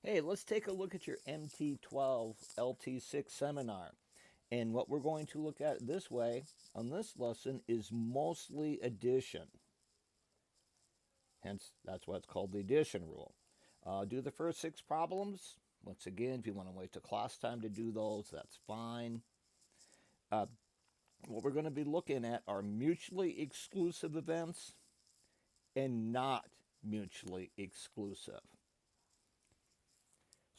Hey, let's take a look at your MT12 LT6 seminar. And what we're going to look at this way on this lesson is mostly addition. Hence, that's why it's called the addition rule. Do the first 6 problems. Once again, if you want to wait till class time to do those, that's fine. What we're going to be looking at are mutually exclusive events and not mutually exclusive.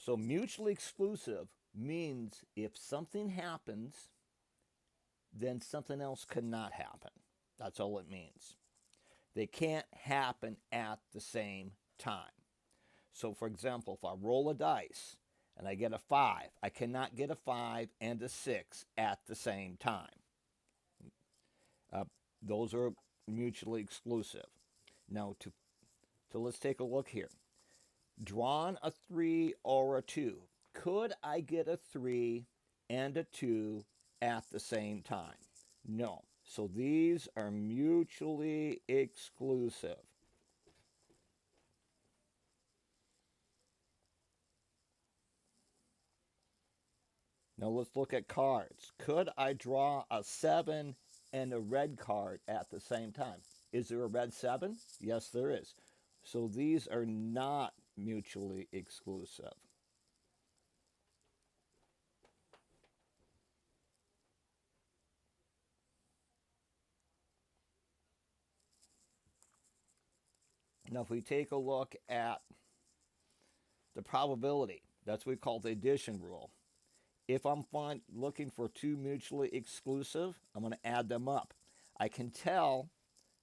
So mutually exclusive means if something happens, then something else cannot happen. That's all it means. They can't happen at the same time. So, for example, if I roll a dice and I get a 5, I cannot get a 5 and a 6 at the same time. Those are mutually exclusive. Now, let's take a look here. Drawn a 3 or a 2. Could I get a 3 and a 2 at the same time? No. So these are mutually exclusive. Now let's look at cards. Could I draw a 7 and a red card at the same time? Is there a red 7? Yes, there is. So these are not mutually exclusive. Now if we take a look at the probability, that's what we call the addition rule. If I'm looking for 2 mutually exclusive, I'm going to add them up. I can tell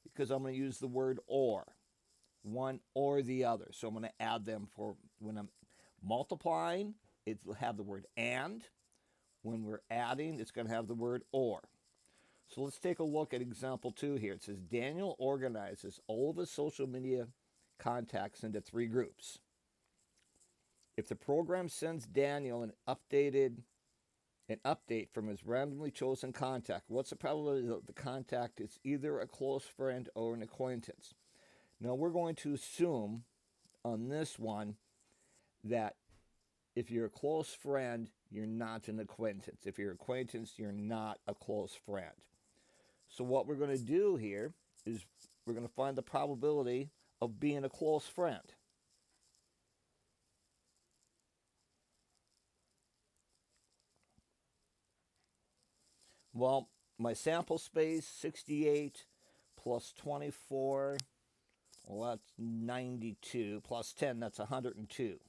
because I'm going to use the word or, one or the other. So I'm going to add them for when I'm multiplying, it will have the word and. When we're adding, it's going to have the word or. So let's take a look at example 2 here. It says Daniel organizes all of his social media contacts into 3 groups. If the program sends Daniel an update from his randomly chosen contact, what's the probability that the contact is either a close friend or an acquaintance? Now we're going to assume on this one that if you're a close friend, you're not an acquaintance. If you're an acquaintance, you're not a close friend. So what we're going to do here is we're going to find the probability of being a close friend. Well, my sample space, 68 plus 24, well, that's 92, plus 10, that's 102.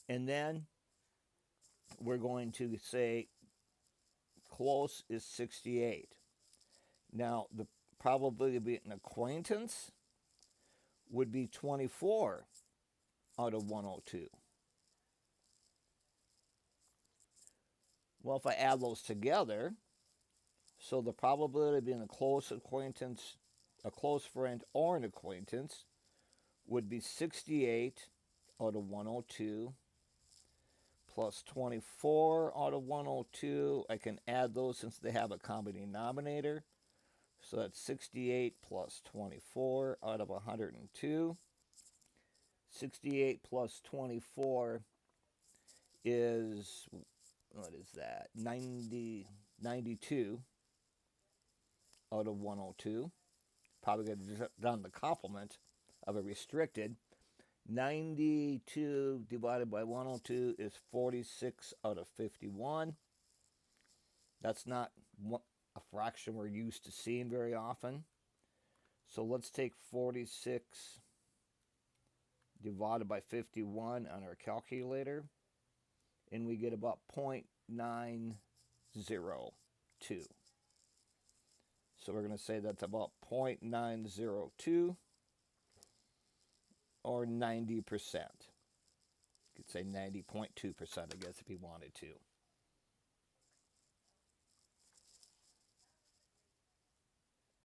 And then we're going to say close is 68. Now, the probability of being an acquaintance would be 24 out of 102. Well, if I add those together, so the probability of being a close acquaintance, a close friend, or an acquaintance would be 68 out of 102 plus 24 out of 102. I can add those since they have a common denominator. So that's 68 plus 24 out of 102. 68 plus 24 is, what is that? 92 out of 102. Probably going to have done the complement of a restricted. 92 divided by 102 is 46 out of 51. That's not a fraction we're used to seeing very often. So let's take 46 divided by 51 on our calculator, and we get about 0.902. So we're going to say that's about 0.902 or 90%. You could say 90.2%, I guess, if you wanted to.